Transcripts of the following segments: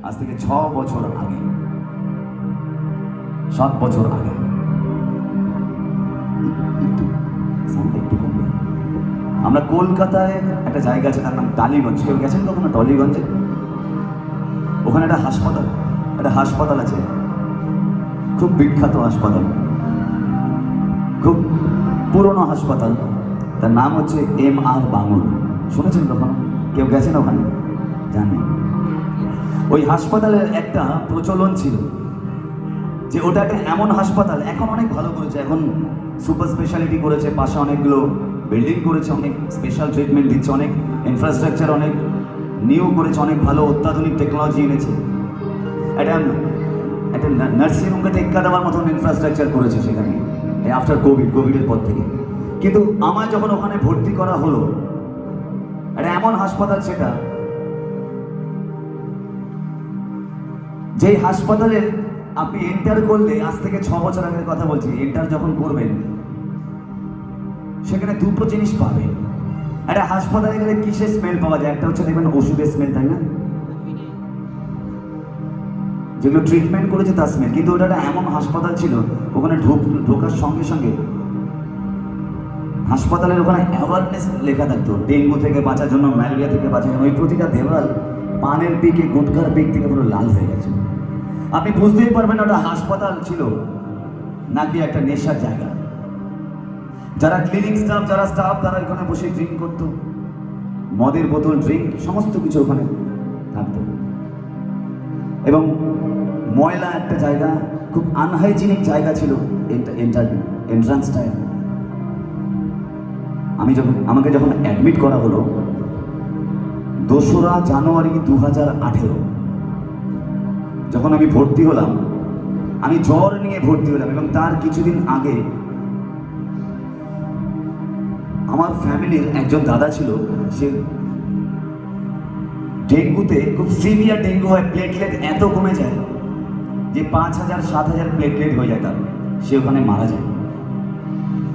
আজ থেকে 6 বছর আগে, 7 বছর আগে, আমরা কলকাতায় একটা জায়গা আছে, তার নাম টালিগঞ্জ। কেউ গেছেন কখনো টলিগঞ্জে? ওখানে একটা হাসপাতাল আছে, খুব বিখ্যাত হাসপাতাল, খুব পুরনো হাসপাতাল। তার নাম হচ্ছে MR বাঙুর। শুনেছেন কখনো? কেউ গেছেন ওখানে? জানেন? ওই হাসপাতালের একটা প্রচলন ছিল যে ওটা একটা এমন হাসপাতাল, এখন অনেক ভালো করেছে, এখন সুপার স্পেশালিটি করেছে, পাশে অনেকগুলো বিল্ডিং করেছে, অনেক স্পেশাল ট্রিটমেন্ট দিচ্ছে, অনেক ইনফ্রাস্ট্রাকচার অনেক নিউ করেছে, অনেক ভালো অত্যাধুনিক টেকনোলজি এনেছে। একটা নার্সিংহোমকে টেক্কা দেওয়ার মতন ইনফ্রাস্ট্রাকচার করেছে সেখানে আফটার কোভিডের পর থেকে। কিন্তু আমার যখন ওখানে ভর্তি করা হলো, একটা এমন হাসপাতাল সেটা, যেই হাসপাতালের আপনি এন্টার করলে, আজ থেকে 6 বছর আগের কথা বলছি, এন্টার যখন করবেন সেখানে দুটো জিনিস পাবেন। একটা হাসপাতালে গেলে কিসের স্মেল পাওয়া যায়? একটা হচ্ছে দেখবেন ওষুধের স্মেল, তাই না? যেগুলো ট্রিটমেন্ট করেছে তার স্মেল। কিন্তু ওটা একটা এমন হাসপাতাল ছিল, ওখানে ঢোকার সঙ্গে সঙ্গে হাসপাতালের ওখানে অ্যাওয়ারনেস লেখা থাকতো, ডেঙ্গু থেকে বাঁচার জন্য, ম্যালেরিয়া থেকে বাঁচার জন্য। ওই প্রতিটা দেওয়াল পানের পিকে, গুটকার পিক থেকে পুরো লাল হয়ে গেছে। আপনি বুঝতেই পারবেন না ওটা হাসপাতাল ছিল নাকি একটা নেশার জায়গা। যারা ক্লিনিক স্টাফ, যারা স্টাফ, তারা ওখানে বসে ড্রিঙ্ক করতো, মদের বোতল, ড্রিঙ্ক, সমস্ত কিছু ওখানে থাকতো। এবং ময়লা একটা জায়গা, খুব আনহাইজিনিক জায়গা ছিল এন্ট্রান্সটায়। আমাকে যখন অ্যাডমিট করা হলো 2রা জানুয়ারি 2018, যখন আমি ভর্তি হলাম, আমি জ্বর নিয়ে ভর্তি হলাম। এবং তার কিছুদিন আগে আমার ফ্যামিলির একজন দাদা ছিল, সে ডেঙ্গুতে, খুব সিভিয়ার ডেঙ্গু হয়, প্লেটলেট এত কমে যায় যে 5000-7000 প্লেটলেট হয়ে যায় তার, সে ওখানে মারা যায়।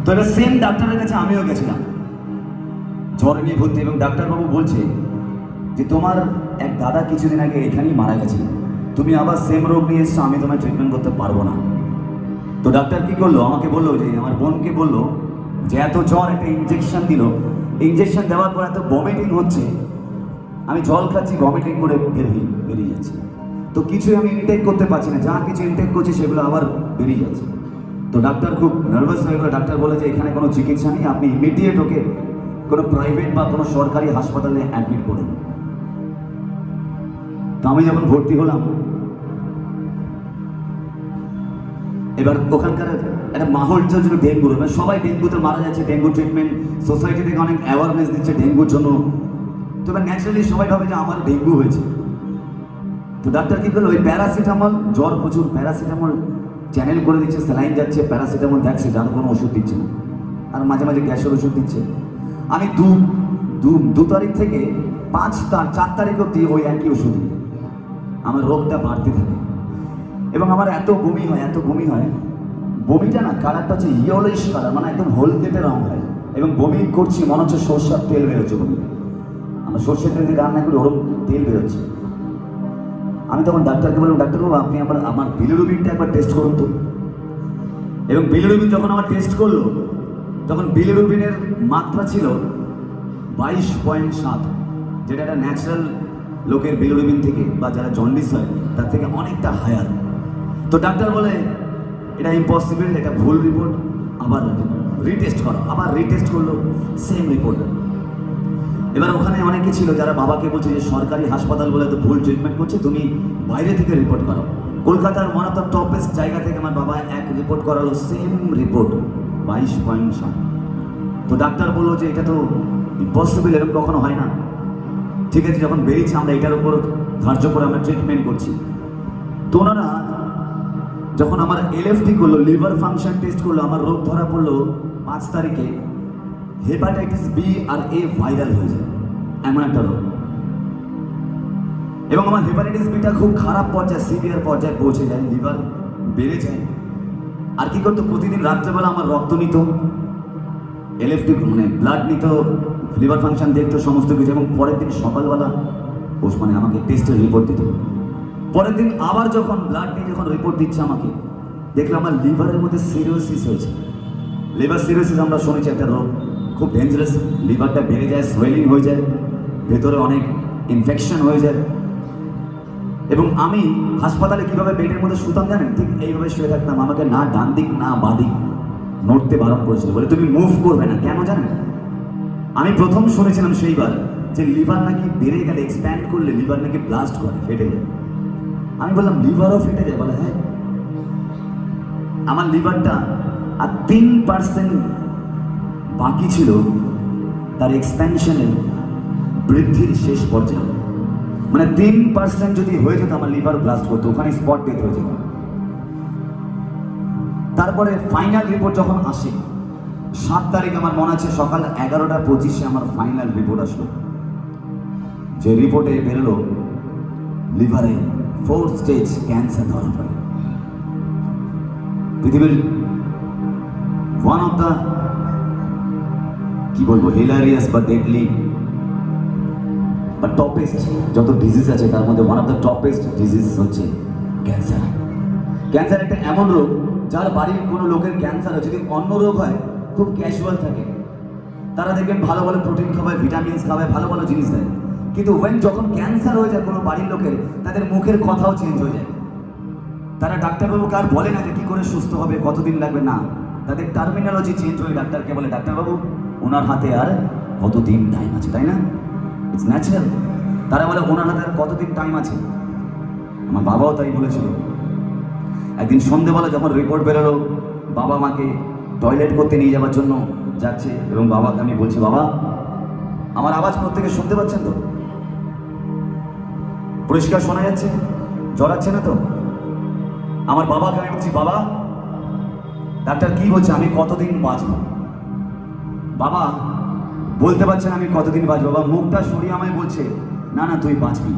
তো এবার সেম ডাক্তারের কাছে আমিও গেছিলাম জ্বর নিয়ে ভর্তি, এবং ডাক্তারবাবু বলছে যে তোমার এক দাদা কিছুদিন আগে এখানেই মারা গেছে, তুমি আবার সেম রোগ নিয়ে এসছো, আমি তোমায় ট্রিটমেন্ট করতে পারবো না। তো ডাক্তার কি করলো, আমাকে বললো যে, আমার বোনকে বললো যে এত জ্বর, একটা ইঞ্জেকশন দিল, ইঞ্জেকশন দেওয়ার পর এত ভমিটিং হচ্ছে, আমি জল খাচ্ছি, ভমিটিং করে বেরিয়ে যাচ্ছে। তো কিছুই আমি ইনটেক করতে পারছি না, যা কিছু ইনটেক করছি সেগুলো আবার বেরিয়ে যাচ্ছে। তো ডাক্তার খুব নার্ভাস হয়ে গেল। ডাক্তার বলে যে এখানে কোনো চিকিৎসা নেই, আপনি ইমিডিয়েট ওকে কোনো প্রাইভেট বা কোনো সরকারি হাসপাতালে অ্যাডমিট করুন। তো আমি যখন ভর্তি হলাম, এবার ওখানকার একটা মাহল চলছিল ডেঙ্গুর, এবার সবাই ডেঙ্গুতে মারা যাচ্ছে, ডেঙ্গু ট্রিটমেন্ট, সোসাইটি থেকে অনেক অ্যাওয়ারনেস দিচ্ছে ডেঙ্গুর জন্য। তো এবার ন্যাচারালি সবাই ভাবে যে আমার ডেঙ্গু হয়েছে। তো ডাক্তার কি করলো, ওই প্যারাসিটামল, জ্বর প্রচুর, প্যারাসিটামল চ্যানেল করে দিচ্ছে, স্যালাইন যাচ্ছে, প্যারাসিটামল দেখছে, যার কোনো ওষুধ দিচ্ছে না, আর মাঝে মাঝে গ্যাসের ওষুধ দিচ্ছে। আমি 2 তারিখ থেকে 4 তারিখ অব্দি ওই একই ওষুধ নিই, আমার রোগটা বাড়তে থাকে। এবং আমার এত বমি হয়, বমিটা না কালারটা হচ্ছে ইয়েলোইশ কালার, মানে একদম হলদেটে রঙ হয়। এবং বমি করছি, মনে হচ্ছে সর্ষের তেল বেরোচ্ছে বমিতে। আমরা সর্ষের তেল দিয়ে রান্না করি, ওরকম তেল বেরোচ্ছে। আমি তখন ডাক্তারকে বললাম, ডাক্তারবাবু আপনি আমার বিলিরুবিনটা একবার টেস্ট করুন তো। এবং বিলিরুবিন যখন আমার টেস্ট করলো, তখন বিলিরুবিনের মাত্রা ছিল 22.7, যেটা একটা ন্যাচারাল লোকের বিলিরুবিন থেকে, বা যারা জন্ডিস হয় তার থেকে অনেকটা হায়ার। তো ডাক্তার বলে এটা ইম্পসিবল, এটা ভুল রিপোর্ট, আবার রিটেস্ট করো। আবার রিটেস্ট করলো, সেম রিপোর্ট। এবার ওখানে অনেকে ছিল যারা বাবাকে বলছে যে সরকারি হাসপাতাল বলে তো ভুল ট্রিটমেন্ট করছে, তুমি বাইরে থেকে রিপোর্ট করো। কলকাতার ওয়ান অফ দ্য টপেস্ট জায়গা থেকে আমার বাবা এক রিপোর্ট করালো, সেম রিপোর্ট 22.7। তো ডাক্তার বললো যে এটা তো ইম্পসিবল, এরকম কখনো হয় না। ঠিক আছে, যখন বেরিয়েছে আমরা এটার উপর ধার্য করে আমরা ট্রিটমেন্ট করছি। তো ওনারা যখন আমার LFT করলো, লিভার ফাংশন টেস্ট করলো, আমার রোগ ধরা পড়লো 5 তারিখে হেপাটাইটিস B আর A ভাইরাল হয়ে যায়, এমন একটা রোগ। এবং আমার হেপাটাইটিস বিটা খুব খারাপ পর্যায়ে, সিভিয়ার পর্যায়ে পৌঁছে যায়, লিভার বেড়ে যায়। আর কি করতো, প্রতিদিন রাত্রেবেলা আমার রক্ত নিত, LFT মানে ব্লাড নিত, লিভার ফাংশন দেখতো, সমস্ত কিছু। এবং পরের দিন সকালবেলা আমাকে টেস্টের রিপোর্ট দিত। পরের দিন আবার যখন ব্লাড নিয়ে যখন রিপোর্ট দিচ্ছে আমাকে, দেখলাম আমার লিভারের মধ্যে সিরোসিস হয়েছে। লিভার সিরোসিস আমরা শুনেছি একটা রোগ, খুব ডেঞ্জারাস। লিভারটা বেড়ে যায়, সোয়েলিং হয়ে যায়, ভেতরে অনেক ইনফেকশন হয়ে যায়। এবং আমি হাসপাতালে কিভাবে বেডের মধ্যে শুতাম জানেন? ঠিক এইভাবে শুয়ে থাকতাম। আমাকে না ডান দিক না বাঁ দিক নড়তে বারণ করেছিল, বলে তুমি মুভ করবে না। কেন জানেন? আমি প্রথম শুনেছিলাম সেইবার যে লিভার নাকি বেড়ে গেলে, এক্সপ্যান্ড করলে লিভার নাকি ব্লাস্ট করে, ফেটে যায়। আমি বললাম লিভারও ফেটে যায়? বলে হ্যাঁ। আমার লিভারটা আর 3% বাকি ছিল তার এক্সপ্যানশনের, বৃদ্ধির শেষ পর্যায়ে। মানে 3% যদি হয়ে যেত আমার লিভার ব্লাস্ট করতো, ওখানে স্পট ডেথ হয়ে যেত। তারপরে ফাইনাল রিপোর্ট যখন আসে 7 তারিখ, আমার মনে আছে সকাল 11:25 আমার ফাইনাল রিপোর্ট আসলো। যে রিপোর্টে বেরোলো লিভারে 4 স্টেজ ক্যান্সার ধরা পড়ে। পৃথিবীর ওয়ান অফ দ্য, কি বলবো, হিলারিয়াস বা ডেডলি বা টপেস্ট যত ডিজিজ আছে তার মধ্যে one of the toppest disease হচ্ছে ক্যান্সার। ক্যান্সার একটা এমন রোগ, যার বাড়ির কোনো লোকের ক্যান্সার হয়, যদি অন্য রোগ হয় খুব ক্যাজুয়াল থাকে, তারা দেখবেন ভালো ভালো প্রোটিন খাওয়ায়, ভিটামিনস খাওয়ায়, ভালো ভালো জিনিস দেয়। কিন্তু যখন ক্যান্সার হয়ে যায় কোনো বাড়ির লোকের, তাদের মুখের কথাও চেঞ্জ হয়ে যায়। তারা ডাক্তারবাবুকে আর বলে না যে কী করে সুস্থ হবে, কতদিন লাগবে, না, তাদের টার্মিনোলজি চেঞ্জ হয়ে ডাক্তারকে বলে ডাক্তারবাবু ওনার হাতে আর কতদিন টাইম আছে, তাই না? It's natural. তারা বলে ওনার হাতে আর কতদিন টাইম আছে। আমার বাবাও তাই বলেছিল। একদিন সন্ধেবেলা যখন রিপোর্ট বেরোলো, বাবা মাকে টয়লেট করতে নিয়ে যাওয়ার জন্য যাচ্ছে, এবং বাবাকে আমি বলছি, বাবা আমার আওয়াজ প্রত্যেকে শুনতে পাচ্ছেন তো? পরিষ্কার শোনা যাচ্ছে? জড়াচ্ছে না তো? আমার বাবাকে আমি বলছি, বাবা ডাক্তার কি বলছে, আমি কতদিন বাঁচবো? বাবা বলতে পারছে না আমি কতদিন বাঁচবো। বাবা মুখটা সরিয়ে আমায় বলছে, না না তুই বাঁচবি।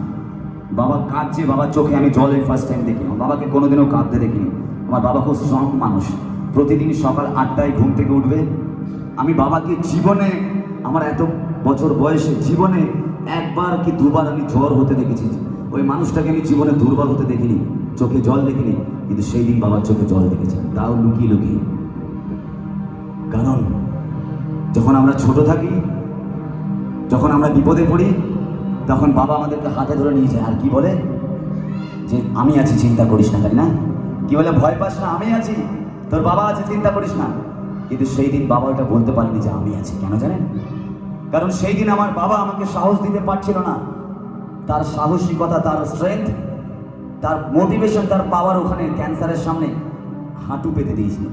বাবা কাঁদছে, বাবার চোখে আমি জলের ফার্স্ট টাইম দেখি। আমার বাবাকে কোনোদিনও কাঁদতে দেখিনি। আমার বাবা খুব স্ট্রং মানুষ, প্রতিদিন সকাল 8টায় ঘুম থেকে উঠবে। আমি বাবাকে জীবনে, আমার এত বছর বয়সে জীবনে একবার কি দুবার আমি জ্বর হতে দেখেছি। ওই মানুষটাকে আমি জীবনে দুর্বল হতে দেখিনি, চোখে জল দেখিনি। কিন্তু সেই দিন বাবার চোখে জল দেখেছি, তাও লুকিয়ে লুকিয়ে। কারণ যখন আমরা ছোট থাকি, যখন আমরা বিপদে পড়ি, তখন বাবা আমাদেরকে হাতে ধরে নিয়ে যায় আর কি বলে যে আমি আছি, চিন্তা করিস না, তাই না? কি বলে, ভয় পাস না, আমি আছি, তোর বাবা আছে, চিন্তা করিস না। কিন্তু সেই দিন বাবা ওটা বলতে পারেনি যে আমি আছি। কেন জানেন? কারণ সেই দিন আমার বাবা আমাকে সাহস দিতে পারছিল না। তার সাহসিকতা, তার স্ট্রেংথ, তার মোটিভেশন, তার পাওয়ার ওখানে ক্যান্সারের সামনে হাঁটু পেতে দিয়েছিল।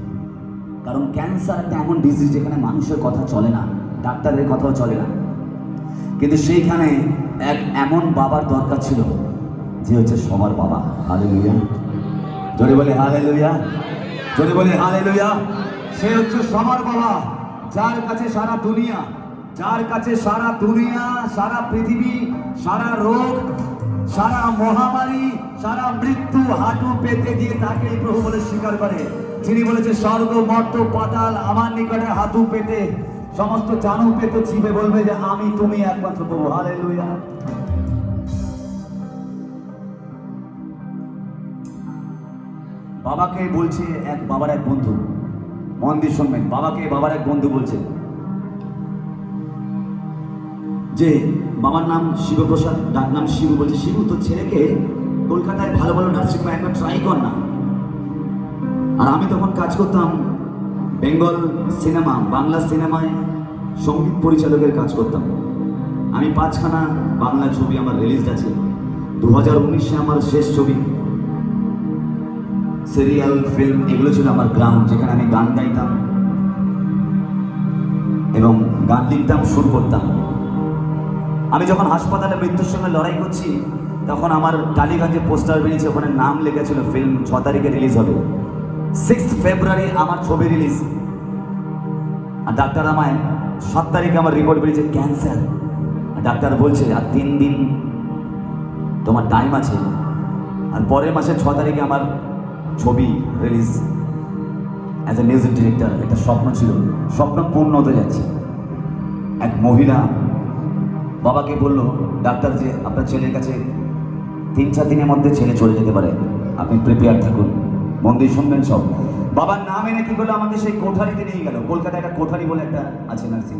কারণ ক্যান্সার একটা এমন ডিজিজ যেখানে মানুষের কথা চলে না, ডাক্তারের কথাও চলে না। কিন্তু সেইখানে এক এমন বাবার দরকার ছিল যে হচ্ছে সবার বাবা। হালেলুয়া, জোরে বলে হালেলুয়া, জোরে বলে হালেলুয়া। সে হচ্ছে সবার বাবা, যার কাছে সারা দুনিয়া, যার কাছে সারা দুনিয়া, সারা পৃথিবী, সারা রোগ, সারা মহামারী, সারা মৃত্যু হাঁটু পেতে দিয়ে তাকে প্রভু বলে স্বীকার করে। যিনি বলেছে স্বর্গ মর্ত পাতাল আমার নিকটে হাঁটু পেতে, সমস্ত জানু পেতে চিবে বলবে যে আমি তুমি একমাত্র প্রভু। হালেলুয়া। বাবাকে বলছে এক বাবার এক বন্ধু, মন দিয়ে শুনবেন, বাবাকে বাবার এক বন্ধু বলছে যে বাবার নাম শিবপ্রসাদ, ডাক নাম শিবু। বলছে শিবু তোর ছেলেকে কলকাতায় ভালো ভালো নার্সিংহোমে একবার ট্রাই কর না। আর আমি তখন কাজ করতাম বেঙ্গল সিনেমা, বাংলা সিনেমায় সঙ্গীত পরিচালকের কাজ করতাম। আমি 5খানা বাংলা ছবি আমার রিলিজ আছে। 2019-এ আমার শেষ ছবি, সিরিয়াল, ফিল্ম, এগুলো ছিল আমার গ্রাউন্ড, যেখানে আমি গান গাইতাম এবং গান লিখতাম, সুর করতাম। আমি যখন হাসপাতালে মৃত্যুর সঙ্গে লড়াই করছি, তখন আমার টালিগঞ্জে পোস্টার বেরিয়েছে, ওখানে নাম লেখা ছিল ফিল্ম 6 তারিখে রিলিজ হবে। 6 ফেব্রুয়ারি আমার ছবি রিলিজ। আর ডাক্তার আমায় 7 তারিখে আমার রিপোর্ট বেরিয়েছে ক্যান্সার। আর ডাক্তার বলছে আর 3 দিন তোমার টাইম আছে। আর পরের মাসে 6 তারিখে আমার ছবি release. As a music director একটা স্বপ্ন ছিল, স্বপ্ন পূর্ণ হতে যাচ্ছে। এক মহিলা বাবাকে বলল, ডাক্তার যে আপনার ছেলের কাছে 3-4 দিনের মধ্যে ছেলে চলে যেতে পারে, আপনি প্রিপেয়ার থাকুন। মন দিয়ে শুনবেন সব। বাবার নাম এনে কি করলো, আমাকে সেই কোঠারিতে নিয়ে গেল। কলকাতায় একটা কোঠারি বলে একটা আছে নার্সিং,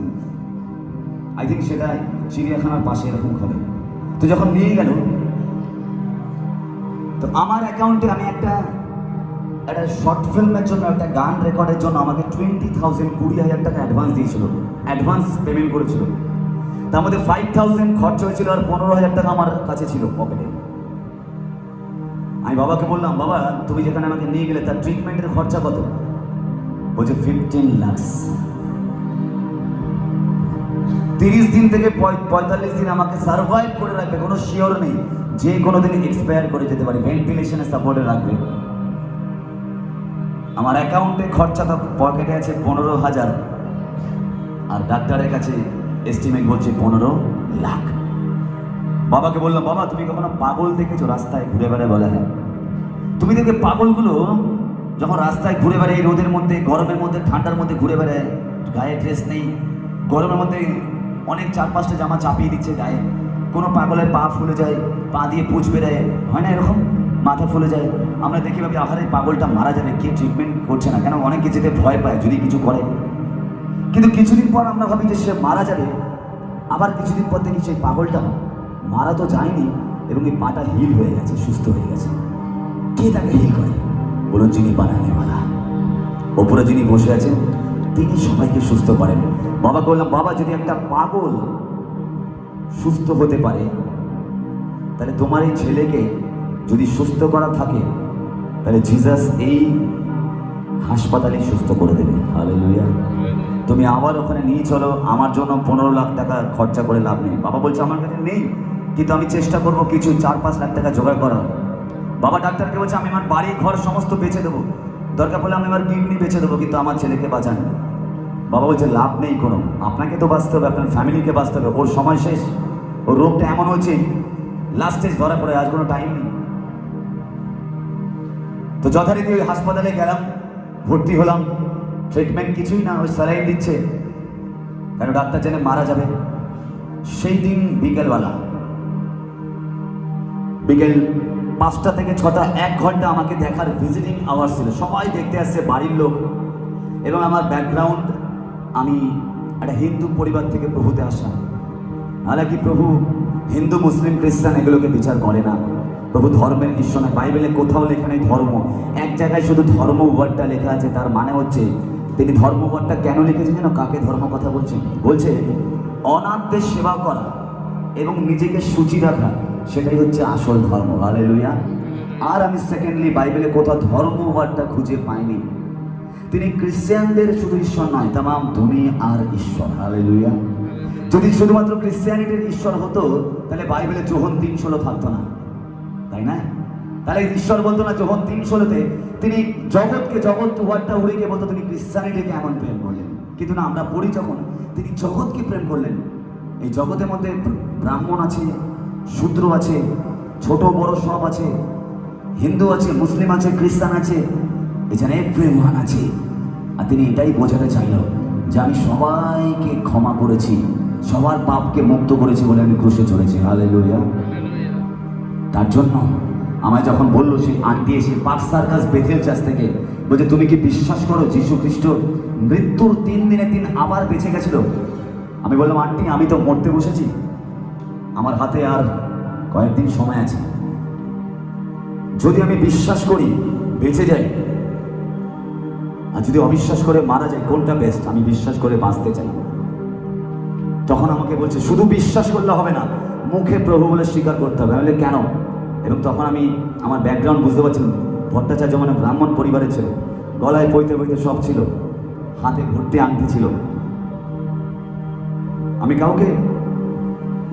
আই থিঙ্ক সেটা চিড়িয়াখানার পাশে এরকম হবে। তো যখন নিয়ে গেল, তো আমার অ্যাকাউন্টে আমি একটা শর্ট ফিল্মের জন্য, একটা গান রেকর্ডের জন্য আমাকে 20,000 টাকা অ্যাডভান্স দিয়েছিল, অ্যাডভান্স পেমেন্ট করেছিল। তার মধ্যে 5,000 খরচ হয়েছিল আর 15,000 টাকা আমার কাছে ছিল পকেটে। আমি বাবাকে বললাম, বাবা তুমি যেখানে আমাকে নিয়ে গেলে তার ট্রিটমেন্টের খরচা কত? বলছে 15 লাখ। 30 দিন থেকে 45 দিন আমাকে সার্ভাইভ করে রাখবে, কোনো শিওর নেই, যে কোনো দিন এক্সপায়ার করে যেতে পারে, ভেন্টিলেশনে সাপোর্টে রাখবে। আমার অ্যাকাউন্টে খরচাটা পকেটে আছে 15,000, আর ডাক্তারের কাছে এস্টিমেট বলছে 15 লাখ। বাবাকে বললাম, বাবা তুমি কখনো পাগল দেখেছো রাস্তায় ঘুরে বেড়ায়? বলে হ্যাঁ। তুমি দেখবে পাগলগুলো যখন রাস্তায় ঘুরে বেড়ায়, এই রোদের মধ্যে, গরমের মধ্যে, ঠান্ডার মধ্যে ঘুরে বেড়ায়, গায়ে ড্রেস নেই, গরমের মধ্যে অনেক 4-5টা জামা চাপিয়ে দিচ্ছে গায়ে, কোনো পাগলের পা ফুলে যায়, পা দিয়ে পুঁজ বেড়ায়, হয় না এরকম, মাথা ফুলে যায়। আমরা দেখি ভাবি আহারে পাগলটা মারা যাবে, কে ট্রিটমেন্ট করছে না কেন, অনেকে যেতে ভয় পায় যদি কিছু করে। কিন্তু কিছুদিন পর আমরা ভাবি যে সে মারা যাবে, আবার কিছুদিন পর দেখি সেই পাগলটা মারা তো যায়নি, এবং এই পাটা হিল হয়ে গেছে, সুস্থ হয়ে গেছে। কে তাকে হিল করে? বলুন, যিনি বানানেওয়ালা, ওপরে যিনি বসে আছেন, তিনি সবাইকে সুস্থ করেন। বাবা বললাম, বাবা যদি একটা পাগল সুস্থ হতে পারে, তাহলে তোমার এই ছেলেকে যদি সুস্থ করা থাকে, তাহলে জিসাস এই হাসপাতালে সুস্থ করে দেবে। হালেলুয়া। তুমি আবার ওখানে নিয়ে চলো, আমার জন্য 15 লাখ টাকা খরচা করে লাভ নেই। বাবা বলছে আমার কাছে নেই, কিন্তু আমি চেষ্টা করবো কিছু 4-5 লাখ টাকা জোগাড় করার। বাবা ডাক্তারকে বলছে আমি আমার বাড়ি ঘর সমস্ত বেচে দেবো, দরকার পড়লে আমি আমার কিডনি বেচে দেবো, কিন্তু আমার ছেলেকে বাঁচান। বাবা বলছে লাভ নেই কোনো, আপনাকে তো বাঁচতে হবে, আপনার ফ্যামিলিকে বাঁচতে হবে, ওর সময় শেষ, ওর রোগটা এমন হচ্ছে লাস্ট স্টেজ ধরা পড়ে, আজ কোনো টাইম নেই। তো যথারীতি ওই হাসপাতালে গেলাম, ভর্তি হলাম, ট্রিটমেন্ট কিছুই না, ওই স্যালাইন দিচ্ছে, কেন ডাক্তার জানে মারা যাবে। সেই দিন বিকেলবেলা, বিকেল 5টা থেকে 6টা, 1 ঘন্টা আমাকে দেখার ভিজিটিং আওয়ার্স ছিল। সবাই দেখতে আসছে, বাড়ির লোক, এবং আমার ব্যাকগ্রাউন্ড, আমি একটা হিন্দু পরিবার থেকে প্রভুতে আসা। হালাকি প্রভু হিন্দু, মুসলিম, খ্রিস্টান এগুলোকে বিচার করে না। প্রভু ধর্মের ঈশ্বর নয়। বাইবেলে কোথাও লেখা নেই ধর্ম, এক জায়গায় শুধু ধর্ম ওয়ার্ডটা লেখা আছে। তার মানে হচ্ছে তিনি ধর্ম ওয়ার্ডটা কেন লিখেছেন যেন? কাকে ধর্ম কথা বলছেন? বলছে অনাথদের সেবা করা এবং নিজেকে সূচি রাখা, সেটাই হচ্ছে আসল ধর্ম। হালেলুয়া। আর আমি সেকেন্ডলি বাইবেলে কোথাও ধর্ম ওয়ার্ডটা খুঁজে পাইনি। তিনি ক্রিশ্চিয়ানদের শুধু ঈশ্বর নয়, তামাম দুনিয়ার ঈশ্বর। হালেলুয়া। যদি শুধুমাত্র ক্রিশ্চিয়ানিটির ঈশ্বর হতো, তাহলে বাইবেলে যোহন 3:16 থাকতো না, তাই না? তাহলে ঈশ্বর বলতো না যোহন 3:16-তে তিনি জগৎকে, জগৎ ওয়ার্ডটা উড়ে গিয়ে বলতো তিনি ক্রিশ্চিয়ানিটিকে এমন প্রেম করলেন। কিন্তু না, আমরা পড়ি যখন তিনি জগৎকে প্রেম করলেন। এই জগতের মধ্যে ব্রাহ্মণ আছে, শূদ্র আছে, ছোট বড় সব আছে, হিন্দু আছে, মুসলিম আছে, খ্রিস্টান আছে, এখানে এভরিওয়ান আছে। আর তিনি এটাই বোঝাতে চাইল যে আমি সবাইকে ক্ষমা করেছি, সবার পাপকে মুক্ত করেছি বলে আমি ক্রুশে চলেছি। হালেলুয়া। তার জন্য আমায় যখন বললো সেই আন্টি এসে পার্ক সার্কাস বেথেল চার্চ থেকে, বলছে তুমি কি বিশ্বাস করো যীশু খ্রিস্ট মৃত্যুর 3 দিনের দিন আবার বেঁচে গেছিল? আমি বললাম, আন্টি আমি তো মরতে বসেছি, আমার হাতে আর কয়েকদিন সময় আছে, যদি আমি বিশ্বাস করি বেঁচে যাই, আর যদি অবিশ্বাস করে মারা যায়, কোনটা বেস্ট? আমি বিশ্বাস করে বাঁচতে চাই। তখন আমাকে বলছে শুধু বিশ্বাস করলে হবে না, মুখে প্রভু বলে স্বীকার করতে হবে। বলে কেন? এবং তখন আমি আমার ব্যাকগ্রাউন্ড বুঝতে পারছিলাম। ভট্টাচার্য মানে ব্রাহ্মণ পরিবারের ছিল, গলায় পইতে পইতে সব ছিল, হাতে ভর্তি আংটি ছিল। আমি কাউকে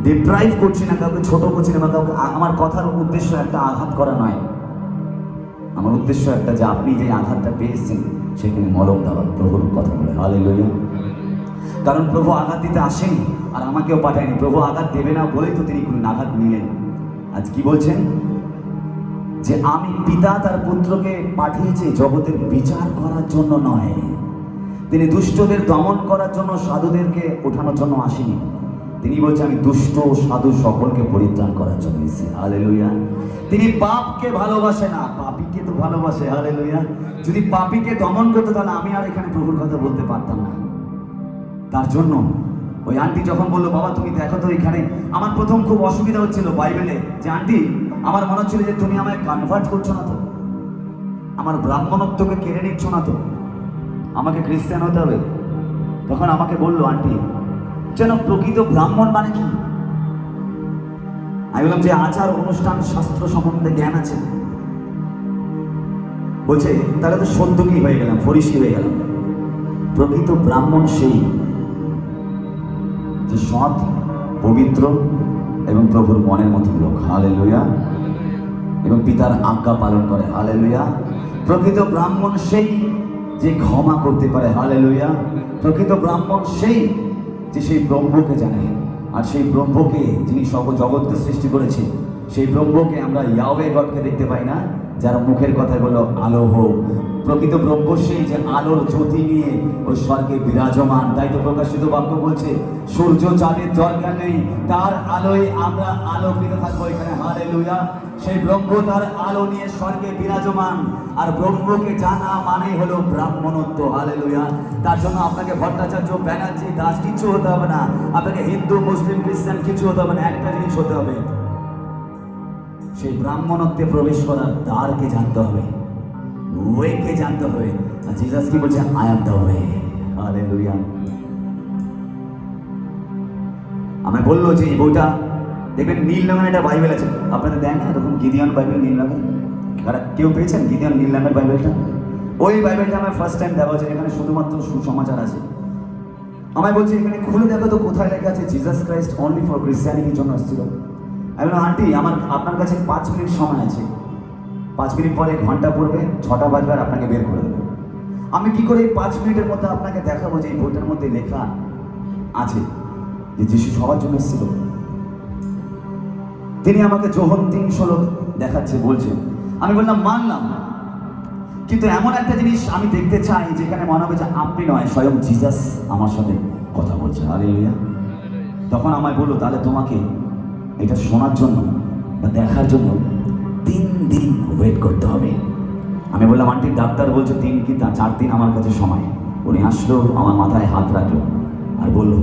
ডিপ্রাইভ করছি না, কাউকে ছোট করছি না, বা কাউকে, আমার কথার উদ্দেশ্য একটা আঘাত করা নয়। আমার উদ্দেশ্য একটা, যে আপনি যে আঘাতটা পেয়েছেন সেখানে মলম দেওয়া, প্রভুর কথা বলে। হালেলুয়া। কারণ প্রভু আঘাত দিতে আসেনি আর আমাকেও পাঠায়নি। প্রভু আঘাত দেবে না বলেই তো তিনি কোনো আঘাত নিলেন। আজ কি বলছেন? যে আমি পিতা তার পুত্রকে পাঠিয়েছে জগতের বিচার করার জন্য নয়। তিনি দুষ্টদের দমন করার জন্য, সাধুদেরকে ওঠানোর জন্য আসেনি। তিনি বলছে আমি দুষ্ট সাধু সকলকে পরিত্রাণ করার জন্য এসেছি। হালেলুয়া। তিনি পাপকে ভালোবাসে না, পাপীকে তো ভালোবাসে। হালেলুয়া। যদি পাপীকে দমন করতো তাহলে আমি আর এখানে প্রভুর কথা বলতে পারতাম না। তার জন্য ওই আন্টি যখন বললো বাবা তুমি দেখো তো এখানে, আমার প্রথম খুব অসুবিধা হচ্ছিল বাইবেলে যে আন্টি আমার মনে হচ্ছিল যে তুমি আমায় কনভার্ট করছো না তো, আমার ব্রাহ্মণত্বকে কেড়ে নিচ্ছ না তো, আমাকে খ্রিস্টান হতে হবে। তখন আমাকে বললো আন্টি যেন প্রকৃত ব্রাহ্মণ মানে কি? আমি বললাম যে আচার অনুষ্ঠান শাস্ত্র সম্বন্ধে জ্ঞান আছে। বলছে তাহলে তো সদ্য কি হয়ে গেলাম, ফরিসি হয়ে গেলাম। প্রকৃত ব্রাহ্মণ সেই যে সৎ, পবিত্র এবং প্রভুর মনের মতো লোক। হালেলুয়া। এবং পিতার আজ্ঞা পালন করে। হালেলুয়া। প্রকৃত ব্রাহ্মণ সেই যে ক্ষমা করতে পারে। হালেলুয়া। প্রকৃত ব্রাহ্মণ সেই যে সেই ব্রহ্মকে জানে, আর সেই ব্রহ্মকে যিনি সকল জগৎকে সৃষ্টি করেছে, সেই ব্রহ্মকে আমরা ইয়াহওয়ে গডকে দেখতে পাই না, যার মুখের কথায় বললো আলো হোক। প্রকৃত ব্রহ্ম সেই যে আলোর জ্যোতি নিয়ে ওই স্বর্গে বিরাজমান। তাই তো প্রকাশিত বাক্য বলছে সূর্য চাঁদের দরকার নেই, তার আলোয় আমরা আলোকিত থাকবো এখানে। হালেলুয়া। সেই ব্রহ্ম তার আলো নিয়ে স্বর্গে বিরাজমান, আর ব্রহ্মকে জানা মানে হলো ব্রাহ্মণত্ব। হালেলুয়া। তার জন্য আপনাকে ভট্টাচার্য, ব্যানার্জি, দাস কিছু হতে হবে না, আপনাকে হিন্দু, মুসলিম, খ্রিস্টান কিছু হতে হবে না। একটা জিনিস হতে হবে, সেই ব্রাহ্মণত্বে প্রবেশ করার দ্বারকে জানতে হবে, ওয়েকে জানতে হবে। আর জিসাস কি বলছে? I am the way. Hallelujah. আমায় বললো যে এই বইটা দেখবেন নীল রঙের একটা বাইবেল আছে, আপনাদের দেন না এরকম গিদিয়ন বাইবেল নীল রঙের? কেউ পেয়েছেন গিদিয়ন নীল রঙের বাইবেলটা? ওই বাইবেলটা আমার ফার্স্ট টাইম দেখা হচ্ছে, এখানে শুধুমাত্র সুসমাচার আছে। আমায় বলছে এখানে খুলে দেখো তো কোথায় লেখা আছে জিসাস ক্রাইস্ট অনলি ফর ক্রিশ্চিয়ানিটির জন্য আসছিল। আমি বললাম আন্টি আপনার কাছে 5 মিনিট সময় আছে, 5 মিনিট পরে ঘন্টা পড়বে, 6টা বাজবে আর আপনাকে বের করে দেবো। আমি কি করে এই 5 মিনিটের মধ্যে আপনাকে দেখাবো যে এই বইটার মধ্যে লেখা আছে যে যিশু সবার জন্য এসেছিল? তিনি আমাকে যোহন 3:16 দেখাচ্ছে, বলছে। আমি বললাম মানলাম, কিন্তু এমন একটা জিনিস আমি দেখতে চাই যেখানে মনে হবে যে আপনি নয়, স্বয়ং জিসাস আমার সাথে কথা বলছে। হালেলুয়া। তখন আমায় বললো তাহলে তোমাকে এটা শোনার জন্য বা দেখার জন্য 3 দিন ওয়েট করতে হবে। আমি বললাম আন্টি ডাক্তার বলছে 3 কি 4 দিন আমার কাছে সময়। উনি আসলো, আমার মাথায় হাত রাখলো আর বলল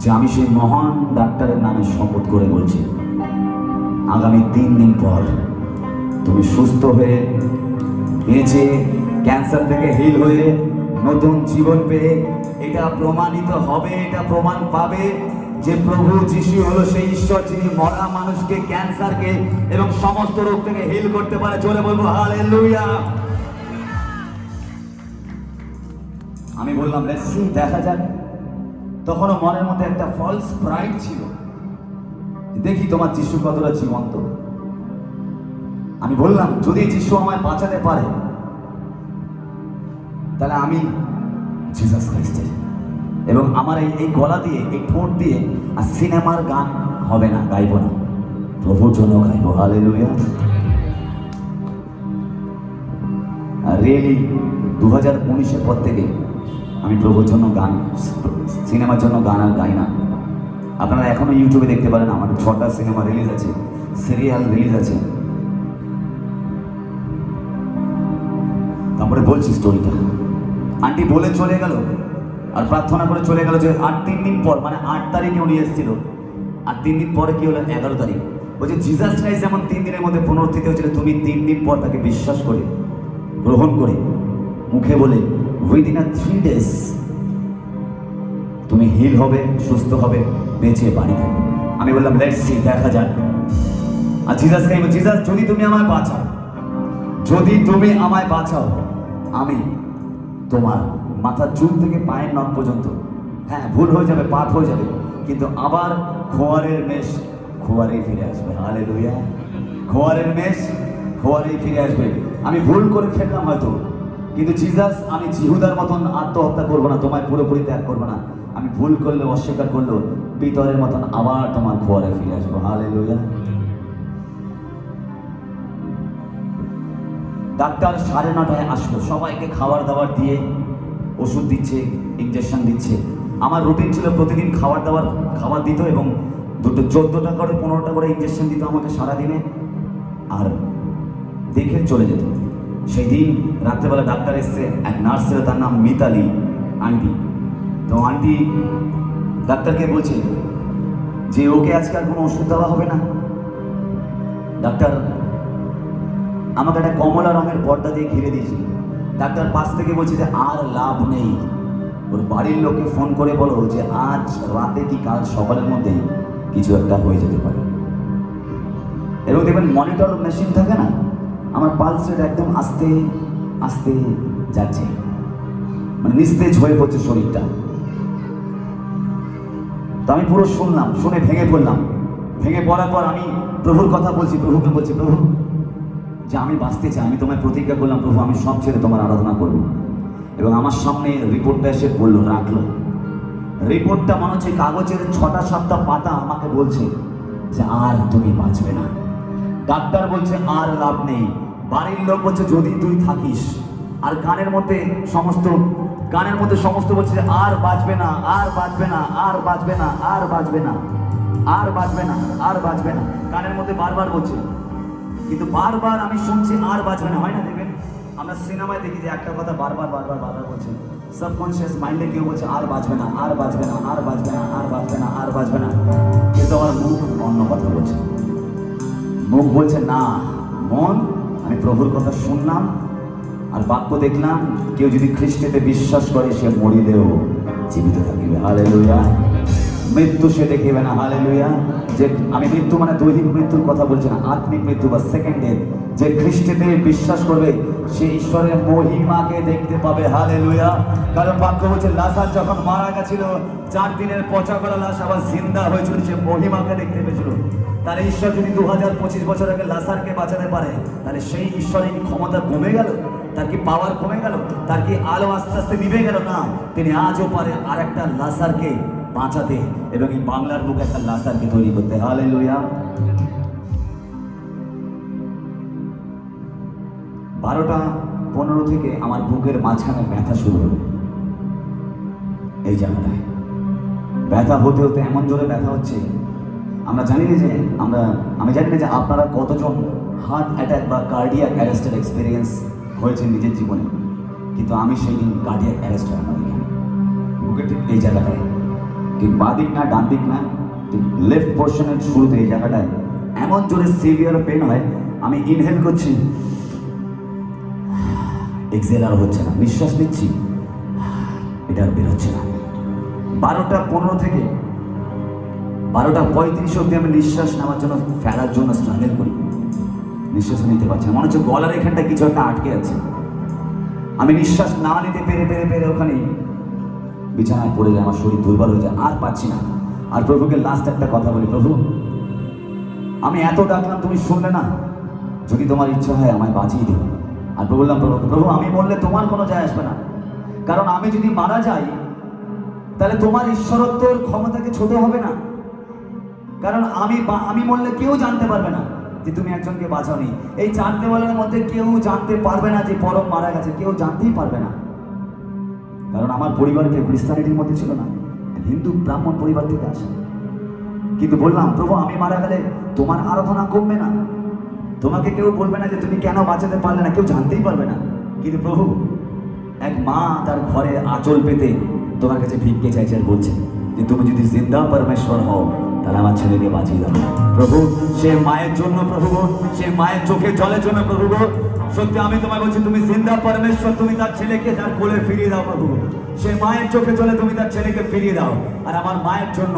যে আমি সেই মহান ডাক্তারের নামে শপথ করে বলছি আগামী 3 দিন পর তুমি সুস্থ হয়ে, বেঁচে, ক্যান্সার থেকে হিল হয়ে, নতুন জীবন পেয়ে এটা প্রমাণিত হবে, এটা প্রমাণ পাবে যে প্রভু যিশু হলো সেই ঈশ্বর যিনি মরা মানুষকে, ক্যান্সারকে এবং সমস্ত রোগ থেকে হিল করতে পারে। চলে বলবো হালেলুয়া। আমি বললাম লেটস সি, দেখা যাক। তখনও মনের মধ্যে একটা ফলস প্রাইড ছিল, দেখি তোমার যিশু কতটা জীবন্ত। আমি বললাম যদি যিশু আমায় বাঁচাতে পারে তাহলে আমি জিসাস ক্রাইস্টের, এবং আমার এই গলা দিয়ে, এই ঠোঁট দিয়ে আর সিনেমার গান হবে না, গাইবো না, প্রভুর জন্য গাইবো। হালেলুয়া। আর রিয়েলি 2019-এর পর থেকে আমি প্রভুর জন্য গান, সিনেমার জন্য গান আর গাই না। আপনারা এখনো ইউটিউবে দেখতে পারেন আমার 6টা সিনেমা রিলিজ আছে, সিরিয়াল রিলিজ আছে। তারপরে বলছি স্টোরিটা। আন্টি বলে চলে গেল আর প্রার্থনা করে চলে গেল যে আর 3 দিন পর, মানে 8 তারিখে উনি এসেছিল, আর 3 দিন পরে কি হলো 11 তারিখ। বলছে জিসাস ক্রাইস্ট যেমন 3 দিনের মধ্যে পুনরুত্থিত হয়েছিল, তুমি 3 দিন পর তাকে বিশ্বাস করে, গ্রহণ করে, মুখে বলে উইদিন 3 days তুমি হিল হবে, সুস্থ হবে, বেঁচে বাড়ি থাকবে। আমি বললাম লেটস সি, দেখা যাক। আর জিসাস ক্রাইস্ট, জিসাস যদি তুমি আমায় বাঁচাও, যদি তুমি আমায় বাঁচাও, আমি তোমার মাথার চুল থেকে পায়ের নখ পর্যন্ত, হ্যাঁ ভুল হয়ে যাবে, পাপ হয়ে যাবে, কিন্তু আবার খোয়ারের মেষ খোয়ারেই ফিরে আসবে। হালেলুয়া। খোয়ারের মেষ খোয়ারেই ফিরে আসবে। আমি ভুল করে ফেললাম হয়তো, কিন্তু জিসাস আমি জিহুদার মতন আত্মহত্যা করবো না, তোমায় পুরোপুরি ত্যাগ করবো না। আমি ভুল করলে, অস্বীকার করলেও পিতরের মতন আবার তোমার খোয়ারে ফিরে আসবো। হালেলুয়া। ডাক্তার 9:30 আসলো, সবাইকে খাবার দাবার দিয়ে ওষুধ দিচ্ছে, ইঞ্জেকশন দিচ্ছে। আমার রুটিন ছিল প্রতিদিন খাবার দিত এবং দুটো 14টা করে 15টা করে ইঞ্জেকশন দিত আমাকে সারাদিনে, আর দেখে চলে যেত। সেই দিন রাত্রেবেলা ডাক্তার এসছে, এক নার্স ছিল, তার নাম মিতালি আন্টি। তো আন্টি ডাক্তারকে বলছে যে ওকে আজকে আর কোনো ওষুধ দেওয়া হবে না। ডাক্তার আমাকে একটা কমলা রঙের পর্দা দিয়ে ঘিরে দিয়েছে। ডাক্তার পাশ থেকে বলছে যে আর লাভ নেই, ওর বাড়ির লোককে ফোন করে বলো যে আজ রাতে কি কাল সকালের মধ্যেই কিছু একটা হয়ে যেতে পারে। এবং দেখবেন মনিটর মেশিন থাকে না, আমার পালস রেট একদম আস্তে আস্তে যাচ্ছে, মানে নিস্তেজ হয়ে পড়ছে শরীরটা। তো আমি পুরো শুনলাম, শুনে ভেঙে পড়লাম। ভেঙে পড়ার পর আমি প্রভুর কথা বলছি, প্রভুকে বলছি, প্রভু যে আমি বাঁচতে চাই, আমি তোমায় প্রতিজ্ঞা করলাম প্রভু আমি সব ছেড়ে তোমার আরাধনা করবো। এবং আমার সামনে রিপোর্টটা এসে বললো, রাখলো। রিপোর্টটা মনে হচ্ছে কাগজের 6টা-7টা পাতা আমাকে বলছে যে আর তুমি বাঁচবে না। ডাক্তার বলছে আর লাভ নেই, বাড়ির লোক বলছে যদি তুই থাকিস, আর কানের মধ্যে সমস্ত বলছে আর বাঁচবে না, আর বাঁচবে না, আর বাঁচবে না, আর বাঁচবে না, আর বাঁচবে না, আর বাঁচবে না, কানের মধ্যে বারবার বলছে। কিন্তু বারবার আমি শুনছি আর বাঁচবে না। হয় না, দেখবেন আমরা সিনেমায় দেখি যে একটা কথা বারবার বারবার বারবার বলছে, সাবকনশিয়াস মাইন্ডে কেউ বলছে আর বাঁচবে না, আর বাঁচবে না, আর বাঁচবে না, আর বাঁচবে না, আর বাঁচবে না, কিন্তু আমার মুখ অন্য কথা বলছে। মুখ বলছে না মন, আমি প্রভুর কথা শুনলাম আর বাক্য দেখলাম, কেউ যদি খ্রিস্টে বিশ্বাস করে সে মরিলেও জীবিত থাকিবে। হালেলুয়া। মৃত্যু সে দেখিবে না। হালেলুয়া। যে আমি মৃত্যু মানে দৈহিক মৃত্যুর কথা বলছি না, আত্মিক মৃত্যু বা সেকেন্ডের। যে খ্রিস্টেতে বিশ্বাস করবে সে ঈশ্বরের মহিমাকে দেখতে পাবে। হালেলুয়া। কারণ বাক্য বলছে লাজার যখন মারা গেছিল, 4 দিনের পচা করা লাশ আবার জিন্দা হয়েছিল, সে মহিমাকে দেখতে পেয়েছিল। তাহলে ঈশ্বর যদি 2025 বছর আগে লাজারকে বাঁচাতে পারে, তাহলে সেই ঈশ্বরের ক্ষমতা কমে গেল? তার কি পাওয়ার কমে গেল? তার কি আলো আস্তে আস্তে নিভে গেল? না, তিনি আজও পারে আর একটা লাজারকে বাঁচাতে এবং এই বাংলার বুকে একটা লাজারকে তৈরি করতে। হালেলুয়া। 12:15 থেকে আমার বুকের মাঝখানে ব্যথা শুরু হলো। এই জায়গাটায় ব্যথা হতে হতে এমন জোরে ব্যথা হচ্ছে, আমরা জানি না যে আমি জানি না যে আপনারা কতজন হার্ট অ্যাটাক বা কার্ডিয়াক অ্যারেস্টের এক্সপিরিয়েন্স হয়েছে নিজের জীবনে, কিন্তু আমি সেই দিন কার্ডিয়াক অ্যারেস্ট হয় আমার এখানে বুকের ঠিক এই জায়গাটায়, ঠিক বাঁ দিক না ডান দিক না, ঠিক লেফট পোর্শনের শুরুতে এই জায়গাটায় এমন জোরে সিভিয়ার পেন হয়, আমি ইনহেল করছি, এক্সেল আর হচ্ছে না, নিঃশ্বাস নিচ্ছি, এটা আর বেরোচ্ছে না। 12:15 থেকে 12:35 অব্দি আমি নিঃশ্বাস নেওয়ার জন্য ফেলার জন্য স্ট্রাগল করি, নিঃশ্বাস নিতে পারছি না, মনে হচ্ছে গলার এখানটা কিছু একটা আটকে আছে। আমি নিঃশ্বাস না নিতে পেরে পেরে পেরে ওখানে বিছানায় পড়ে যায়, আমার শরীর দুর্বল হয়ে যায়, আর পাচ্ছি না। আর প্রভুকে লাস্ট একটা কথা বলি, প্রভু আমি এত ডাকলাম তুমি শুনলে না, যদি তোমার ইচ্ছা হয় আমায় বাঁচিয়ে দেবো। আর বললাম প্রভু আমি বললে তোমার কোনো যায় আসবে না, কারণ আমি যদি মারা যাই তাহলে তোমার ঈশ্বরত্বর ক্ষমতাকে ছোট হবে না, কারণ আমি বললে কেউ জানতে পারবে না যে তুমি একজনকে বাঁচাওনি। এই 4 দেওয়ালের মধ্যে কেউ জানতে পারবে না যে পরম মারা গেছে, কেউ জানতেই পারবে না, কারণ আমার পরিবার কেউ খ্রিস্টানিটির মধ্যে ছিল না, হিন্দু ব্রাহ্মণ পরিবার থেকে আসে। কিন্তু বললাম প্রভু আমি মারা গেলে তোমার আরাধনা কমবে না, তোমাকে কেউ বলবে না যে তুমি কেন বাঁচাতে পারলে না, কেউ জানতেই পারবে না। কিন্তু প্রভু এক মা তার ঘরে আঁচল পেতে তোমার কাছে ভিক্ষে চাইছে আর বলছে যে তুমি যদি জিন্দা পরমেশ্বর হও তাহলে আমার ছেলেকে বাঁচিয়ে দাও। প্রভু সে মায়ের জন্য, প্রভু সে মায়ের চোখে জলের জন্য, প্রভু সত্যি আমি তোমায় বলছি তুমি জিন্দা পরমেশ্বর, তুমি তার ছেলেকে তার কোলে ফিরিয়ে দাও। প্রভু সে মায়ের চোখে জলে তুমি তার ছেলেকে ফিরিয়ে দাও। আর আমার মায়ের জন্য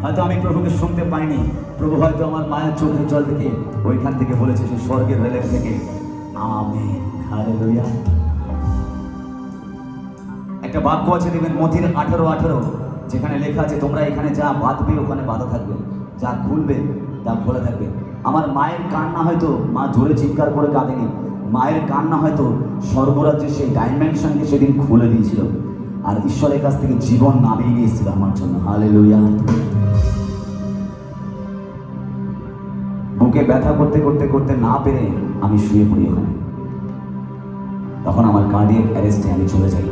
হয়তো আমি প্রভুকে শুনতে পাইনি, প্রভু হয়তো আমার মায়ের চোখের জল থেকে ওইখান থেকে বলেছে সে স্বর্গের রেলের থেকে আমেন। হালেলুয়া। একটা বাক্য আছে দেখবেন মথির 18:18, যেখানে লেখা আছে তোমরা এখানে যা বাঁধবে ওখানে বাঁধা থাকবে, যা খুলবে তা খোলা থাকবে। আমার মায়ের কান্না হয়তো, মা জোরে চিৎকার করে কাঁদেনি, মায়ের কান্না হয়তো স্বর্গরাজ্যে সেই ডাইমেনশনকে সেদিন খুলে দিয়েছিল আর ঈশ্বরের কাছ থেকে জীবন নামিয়ে নিয়েছিল আমার জন্য। হালেলুয়া। বুকে ব্যথা করতে করতে করতে না পেরে আমি শুয়ে পড়ি ওখানে, তখন আমার কার্ডিয়াক অ্যারেস্টে আমি চলে যাই।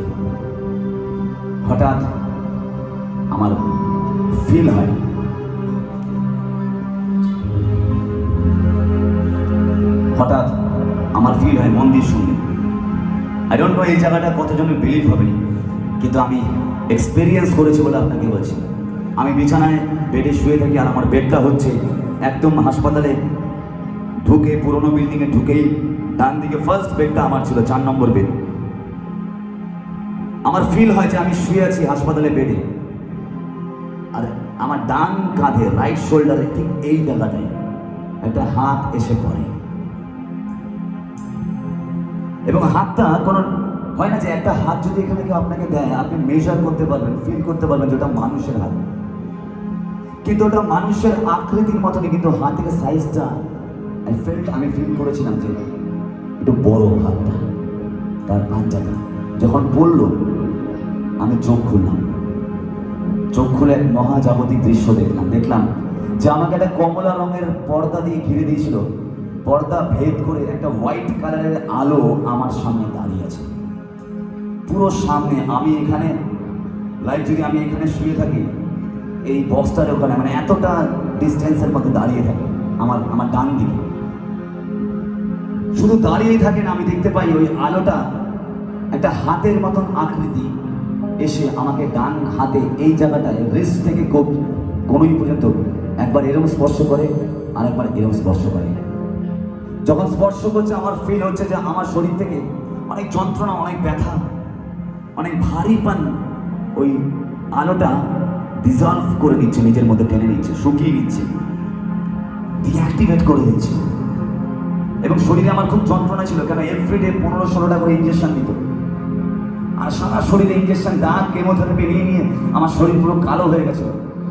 হঠাৎ আমার ফিল হয়। হঠাৎ আমার ফিল হয় মন্দির শুনে। আই ডোন্ট নো এই জায়গাটা কতজনের বিলিভ হবে, কিন্তু আমি এক্সপিরিয়েন্স করেছি বলে আপনাকে বলছি। আমি বিছানায় বেডে শুয়ে থাকি, আর আমার বেডটা হচ্ছে একদম হাসপাতালে ঢুকে, পুরোনো বিল্ডিংয়ে ঢুকেই ডান দিকে ফার্স্ট বেডটা আমার ছিল, 4 নম্বর বেড। আমার ফিল হয় যে আমি শুয়ে আছি হাসপাতালে বেডে, আর আমার ডান কাঁধে রাইট শোল্ডারে ঠিক এই জায়গাটায় একটা হাত এসে পড়ে। এবং হাতটা কোনো হয় না যে একটা হাত যদি এখানে কেউ আপনাকে দেয়, আপনি মেজার করতে পারবেন, ফিল করতে পারবেন যে ওটা মানুষের হাত, কিন্তু ওটা মানুষের আকৃতির মতনই, কিন্তু হাতের সাইজটা আমি ফিল করেছিলাম যে একটু বড় হাতটা, তার পাঞ্জাটা। যখন পড়লো আমি চোখ খুললাম, চোখ খুলে এক মহাজাগতিক দৃশ্য দেখলাম যে আমাকে একটা কমলা রঙের পর্দা দিয়ে ঘিরে দিয়েছিল। পর্দা ভেদ করে একটা হোয়াইট কালারের আলো আমার সামনে দাঁড়িয়ে আছে, পুরো সামনে। আমি এখানে লাইক যদি আমি এখানে শুয়ে থাকি, এই বক্সটার ওখানে মানে এতটা ডিস্টেন্সের মধ্যে দাঁড়িয়ে থাকে আমার ডান দিকে। শুধু দাঁড়িয়েই থাকে না, আমি দেখতে পাই ওই আলোটা একটা হাতের মতন আকৃতি এসে আমাকে ডান হাতে এই জায়গাটায় রিস্ট থেকে কনুই পর্যন্ত একবার এরকম স্পর্শ করে, আর একবার এরকম স্পর্শ করে। যখন স্পর্শ করছে আমার ফিল হচ্ছে যে আমার শরীর থেকে অনেক যন্ত্রণা, অনেক ব্যথা, অনেক ভারী পান ওই আলোটা ডিজলভ করে নিচ্ছে, নিজের মধ্যে টেনে নিচ্ছে, শুকিয়ে নিচ্ছে, ডিঅ্যাক্টিভেট করে দিচ্ছে। এবং শরীরে আমার খুব যন্ত্রণা ছিল, কেন এভরিডে 15-16টা করে ইঞ্জেকশন দিত, আর সারা শরীরে ইঞ্জেকশন, দাঁত, কেমোথেরাপি নিয়ে আমার শরীর পুরো কালো হয়ে গেছিল।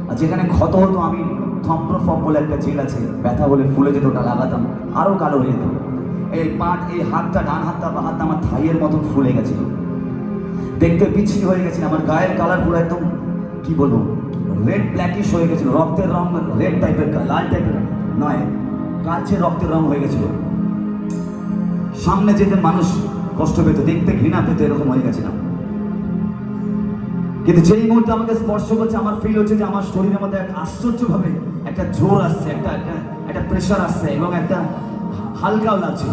আর যেখানে ক্ষত হতো, আমি থম্প্রোফপ বলে একটা জেল আছে, ব্যথা বলে ফুলে যেত, ওটা লাগাতাম, আরও কালো হয়ে যেত। এই হাতটা, ডান হাতটা বা হাতটা আমার থাইয়ের মতন ফুলে গেছিল, দেখতে পিছিয়ে হয়ে গেছিল। আমার গায়ের কালার পুরো একদম কি বলবো, রেড ব্ল্যাকিশ হয়ে গেছিল, রক্তের রং রেড টাইপের, লাল টাইপের নয়, কালচে রক্তের রং হয়ে গেছিল। সামনে যেতে মানুষ কষ্ট পেত, দেখতে ঘৃণা পেত, এরকম হয়ে গেছিলাম। কিন্তু যেই মুহূর্তে আমাকে স্পর্শ করছে, আমার ফিল হচ্ছে যে আমার শরীরের মধ্যে এক আশ্চর্যভাবে একটা জোর আসছে, একটা প্রেশার আসছে, এবং একটা হালকাও লাগছে।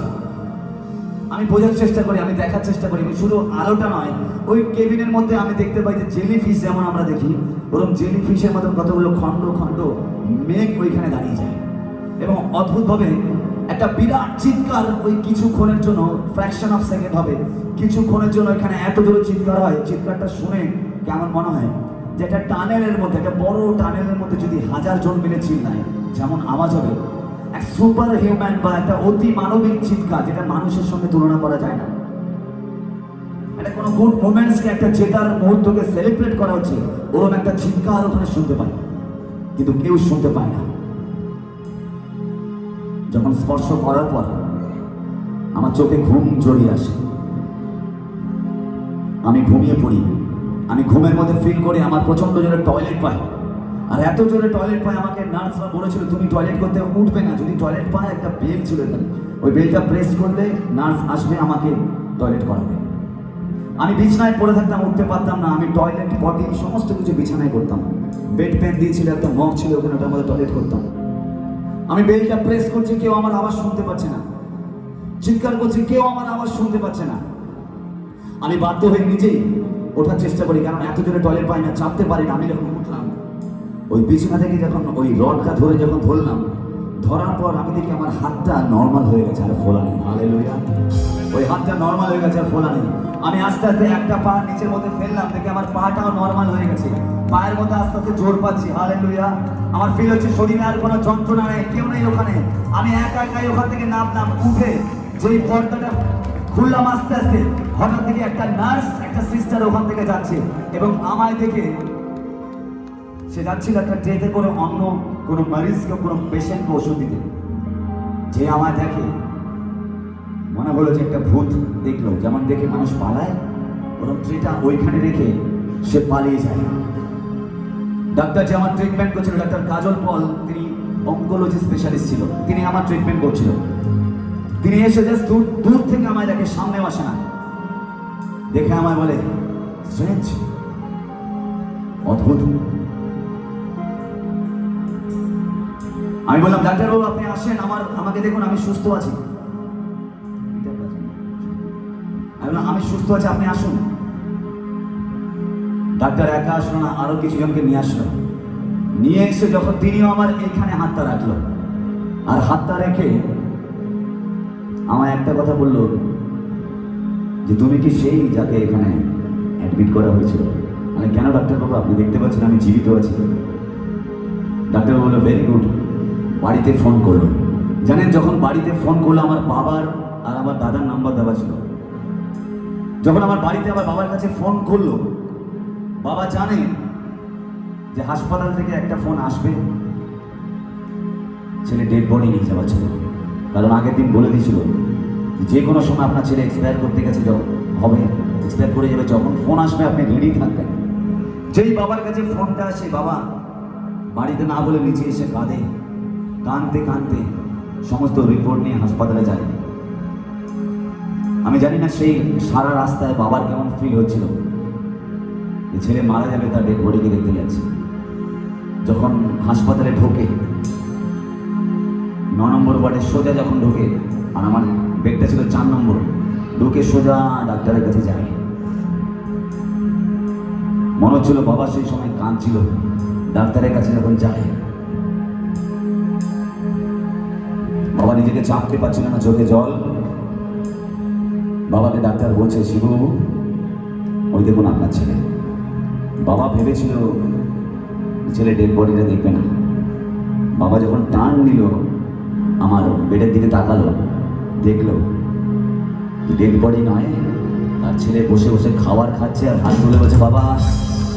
আমি বোঝার চেষ্টা করি, আমি দেখার চেষ্টা করি, শুধু আলোটা নয়, ওই কেবিনের মধ্যে আমি দেখতে পাই যে জেলি ফিশ যেমন আমরা দেখি, ওরকম জেলি ফিশের মতন কতগুলো খণ্ড খণ্ড মেঘ ওইখানে দাঁড়িয়ে যায়। এবং অদ্ভুতভাবে একটা বিরাট চিৎকার ওই কিছুক্ষণের জন্য, ফ্র্যাকশন অফ সেকেন্ড হবে, কিছুক্ষণের জন্য এখানে এত জোরে চিৎকার হয়। চিৎকারটা শুনে কেমন মনে হয় যে একটা টানেলের মধ্যে, একটা বড় টানেলের মধ্যে যদি 1000 জন মিলে চিল্লায় যেমন আওয়াজ হবে, এক সুপার হিউম্যান বা একটা অতি মানবিক চিৎকার, যেটা মানুষের সঙ্গে তুলনা করা যায় না। এটা কোনো গুড মোমেন্টসকে, একটা জেতার মুহূর্তকে সেলিব্রেট করা হচ্ছে, ওরকম একটা চিৎকার ওখানে শুনতে পায়, কিন্তু কেউ শুনতে পায় না। যখন স্পর্শ করার পর আমার চোখে ঘুম জড়িয়ে আসে, আমি ঘুমিয়ে পড়ি। আমি ঘুমের মধ্যে ফিল করি আমার প্রচন্ড জোরে টয়লেট পাই, আর এত জোরে টয়লেট পাই আমাকে নার্সরা বলেছিল তুমি টয়লেট করতে উঠবে না, যদি টয়লেট পায় একটা বেল ছিল এখানে, ওই বেলটা প্রেস করলে নার্স আসবে, আমাকে টয়লেট করাবে। আমি বিছানায় পড়ে থাকতাম, উঠতে পারতাম না। আমি টয়লেট, পটি সমস্ত কিছু বিছানায় করতাম। বেড প্যান দিয়েছিল, একটা মগ ছিল ওখানে, ওটার মধ্যে টয়লেট করতাম। আমি বেলটা প্রেস করছি, কেউ আমার আওয়াজ শুনতে পাচ্ছে না, চিৎকার করছি, কেউ আমার আওয়াজ শুনতে পাচ্ছে না। আমি বাধ্য হয়ে নিজেই ওঠার চেষ্টা করি, কারণ এত জোরে টয়লেট পাই না, চাপতে পারি না। আমি যখন উঠলাম, ওই বিছানা থেকে যখন ওই রডটা ধরে যখন ধরলাম, ধরার পর আমি দেখি আমার হাতটা নর্মাল হয়ে গেছে, আর ফোলা নেই। হালেলুয়া, ওই হাতটা নর্মাল হয়ে গেছে, আর ফোলা নেই। আমি আস্তে আস্তে একটা পা নিচের মধ্যে ফেললাম, দেখি আমার পাটাও নর্মাল হয়ে গেছে, পায়ের মধ্যে আস্তে আস্তে জোর পাচ্ছি। হালেলুয়া, আমার ফিল হচ্ছে শরীরে আর কোনো যন্ত্রণা নেই, কেউ নেই ওখানে। আমি একা একাই ওখান থেকে নামলাম, উঠে যেই পর্দাটা খুললাম আস্তে আস্তে, হঠাৎ থেকে একটা নার্স, একটা সিস্টার ওখান থেকে যাচ্ছে, এবং আমায় দেখে সে যাচ্ছিল একটা ট্রেতে করে অন্য কোনো মারিজকে, কোনো পেশেন্টকে ওষুধ দিতে। যে আমায় দেখে মনে হলো যে একটা ভূত দেখলো, যেমন দেখে মানুষ পালায়, ওরকম ট্রেটা ওইখানে রেখে সে পালিয়ে যায়। ডাক্তার যে আমার ট্রিটমেন্ট করছিল, ডাক্তার কাজল পল, তিনি অঙ্কোলজি স্পেশালিস্ট ছিল, তিনি আমার ট্রিটমেন্ট করছিল। তিনি এসে জাস্ট দূর থেকে আমায় দেখে, সামনে আসে না, দেখে আমায় বলে, স্ট্রেঞ্জ, অদ্ভুত, আমি বললাম ডাক্তারবাবু আপনি আসেন, আমাকে দেখুন, আমি সুস্থ আছি। আমি বললাম আমি সুস্থ আছি, আপনি আসুন। ডাক্তার একা আসলো না, আরো কিছু জনকে নিয়ে আসলো। নিয়ে এসে যখন তিনিও আমার এখানে হাতটা রাখলো, আর হাতটা রেখে আমার একটা কথা বললো যে তুমি কি সেই যাকে এখানে অ্যাডমিট করা হয়েছিল? মানে কেন ডাক্তারবাবু, আপনি দেখতে পাচ্ছেন আমি জীবিত আছি। ডাক্তার বললো ভেরি গুড। বাড়িতে ফোন করলো। জানেন যখন বাড়িতে ফোন করলো, আমার বাবার আর আমার দাদার নাম্বার দেওয়া ছিল। যখন আমার বাড়িতে আমার বাবার কাছে ফোন করলো, বাবা জানে যে হাসপাতাল থেকে একটা ফোন আসবে, ছেলে ডেড বডি নিয়ে যাওয়া ছিল। কারণ আগের দিন বলে দিয়েছিল যে কোনো সময় আপনার ছেলে এক্সপায়ার করতে গেছে, যখন হবে এক্সপায়ার করে যাবে, যখন ফোন আসবে আপনি রেডি থাকবেন। যেই বাবার কাছে ফোনটা আসে, বাবা বাড়িতে না বলে নিচে এসে কাঁদে, কাঁদতে কাঁদতে সমস্ত রিপোর্ট নিয়ে হাসপাতালে যায়। আমি জানি না সেই সারা রাস্তায় বাবার কেমন ফিল হচ্ছিল যে ছেলে মারা যাবে, তার ডেড বডিকে দেখতে যাচ্ছে। যখন হাসপাতালে ঢোকে, 9 নম্বর ওয়ার্ডে সোজা যখন ঢোকে, আর আমার বেডটা ছিল 4 নম্বর, ঢুকে সোজা ডাক্তারের কাছে যায়। মনে হচ্ছিল বাবা সেই সময় কাঁদছিল। ডাক্তারের কাছে যখন যায়, বাবা নিজেকে চাপতে পারছিল না, চোখে জল। বাবাকে ডাক্তার বলছে শিববাবু ওই দেখুন আপনার ছেলে। বাবা ভেবেছিল ছেলে ডেড বডিটা দেখবে না। বাবা যখন টার্ন নিল, আমার বেডের দিকে তাকালো, দেখলো ডেড বডি নয়, তার ছেলে বসে বসে খাবার খাচ্ছে আর হাত তুলে বলছে বাবা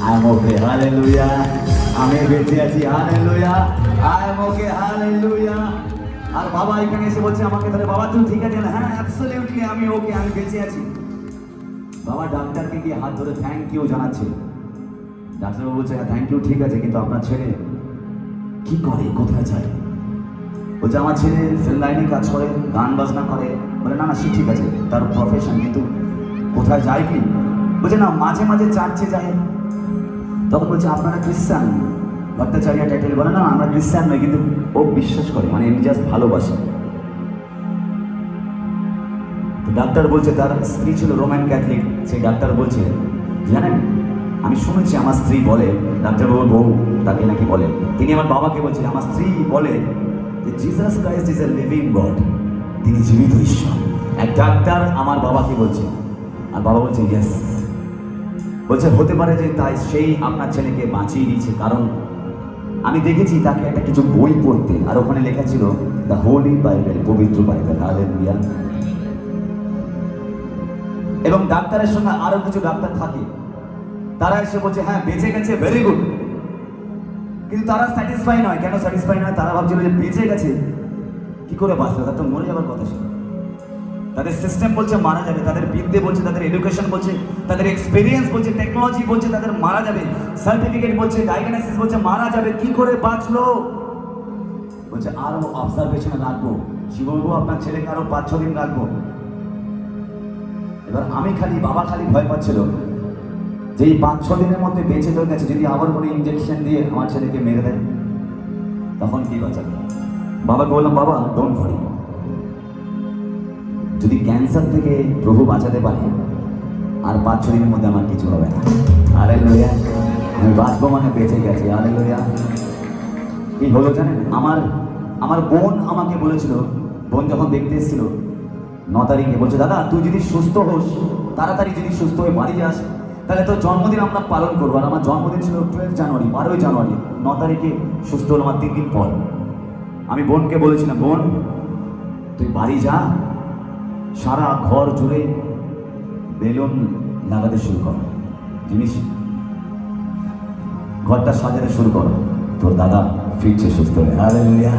আই এম ওকে, হালেলুয়া, আমি বেঁচে আছি, hallelujah, I am okay, hallelujah. আর বাবা এখানে এসে বলছে আমাকে, তাহলে বাবা তুমি ঠিক আছে না? হ্যাঁ অ্যাবসলিউটলি আমি ওকে, আমি বেঁচে আছি। বাবা ডাক্তারকে গিয়ে হাত ধরে থ্যাংক ইউ জানাচ্ছে। ডাক্তারবাবু বলছে হ্যাঁ থ্যাংক ইউ ঠিক আছে, কিন্তু আপনার ছেলে কি করে, কোথায় যায়? বলছে আমার ছেলে ফিল্ম লাইনে কাজ করে, গান বাজনা করে। বলে না না সে ঠিক আছে, তার প্রফেশন, কিন্তু কোথায় যায় কি? বলছে না মাঝে মাঝে চার্চে যায়। তখন বলছে আপনারা খ্রিস্টান? ভট্টাচার্য টাইটেল বলে না আমরা খ্রিস্টান নই, কিন্তু ও বিশ্বাস করে, মানে এমনি জাস্ট ভালোবাসে। তো ডাক্তার বলছে তার স্ত্রী ছিল রোমান ক্যাথলিক। সেই ডাক্তার বলছে জানেন আমি শুনেছি আমার স্ত্রী বলে, ডাক্তারবাবুর বউ তাকে নাকি বলে, তিনি আমার বাবাকে বলছে আমার স্ত্রী বলে যে Jesus Christ is a living god, তিনি জীবিত ঈশ্বর। এক ডাক্তার আমার বাবাকে বলছে, আর বাবা বলছে ইয়েস। বলছে হতে পারে যে তাই সেই আপনার ছেলেকে বাঁচিয়ে দিয়েছে, কারণ আমি দেখেছি তাকে একটা কিছু বই পড়তে, আর ওখানে লেখা ছিল দ্য হোলি বাইবেল, পবিত্র বাইবেল, হালেলুয়া। এবং ডাক্তারের সঙ্গে আরো কিছু ডাক্তার থাকে, তারা এসে বলছে হ্যাঁ বেঁচে গেছে, ভেরি গুড। কিন্তু তারা স্যাটিসফাই নয়। কেন স্যাটিসফাই নয়? তারা ভাবছিল যে বেঁচে গেছে, কি করে বাঁচবে, তার তো মরে যাবার কথা ছিল। তাদের সিস্টেম বলছে মারা যাবে, তাদের বিদ্যে বলছে, তাদের এডুকেশন বলছে, তাদের এক্সপিরিয়েন্স বলছে, টেকনোলজি বলছে তাদের মারা যাবে, সার্টিফিকেট বলছে, ডায়াগনোসিস বলছে মারা যাবে। কি করে বাঁচলো? বলছে আরো অবজারভেশনে রাখবো, শিববাবু আপনার ছেলেকে আরো 5-6 দিন রাখবো। এবার বাবা খালি ভয় পাচ্ছিল যে এই 5-6 দিনের মধ্যে বেঁচে তো গেছে, যদি আবার কোনো ইঞ্জেকশন দিয়ে আমার ছেলেকে মেরে দেয় তখন কি বাঁচাবে? বাবাকে বললাম বাবা ডোন্ট ওয়ারি, যদি ক্যান্সার থেকে প্রভু বাঁচাতে পারে আর 5-6 দিনের মধ্যে আমার কিছু হবে না। হালেলুয়া, আমি বাঁচবো মানে বেঁচে গেছি। হালেলুয়া। কি হলো জানেন, আমার বোন আমাকে বলেছিল, বোন যখন দেখতে এসেছিল 9 তারিখে, বলছে দাদা তুই যদি সুস্থ হোস, তাড়াতাড়ি যদি সুস্থ হয়ে বাড়ি যাস, তাহলে তোর জন্মদিন আমরা পালন করবো। আর আমার জন্মদিন ছিল 12 জানুয়ারি, 12ই জানুয়ারি। 9 তারিখে সুস্থ হলো আমার 3 দিন পর। আমি বোনকে বলেছিলাম বোন তুই বাড়ি যা, সারা ঘর জুড়ে বেলুন লাগাতে শুরু কর, জিনিস ঘরটা সাজাতে শুরু করো, তোর দাদা ফিরছে সুস্থ হয়ে। হালেলুয়া।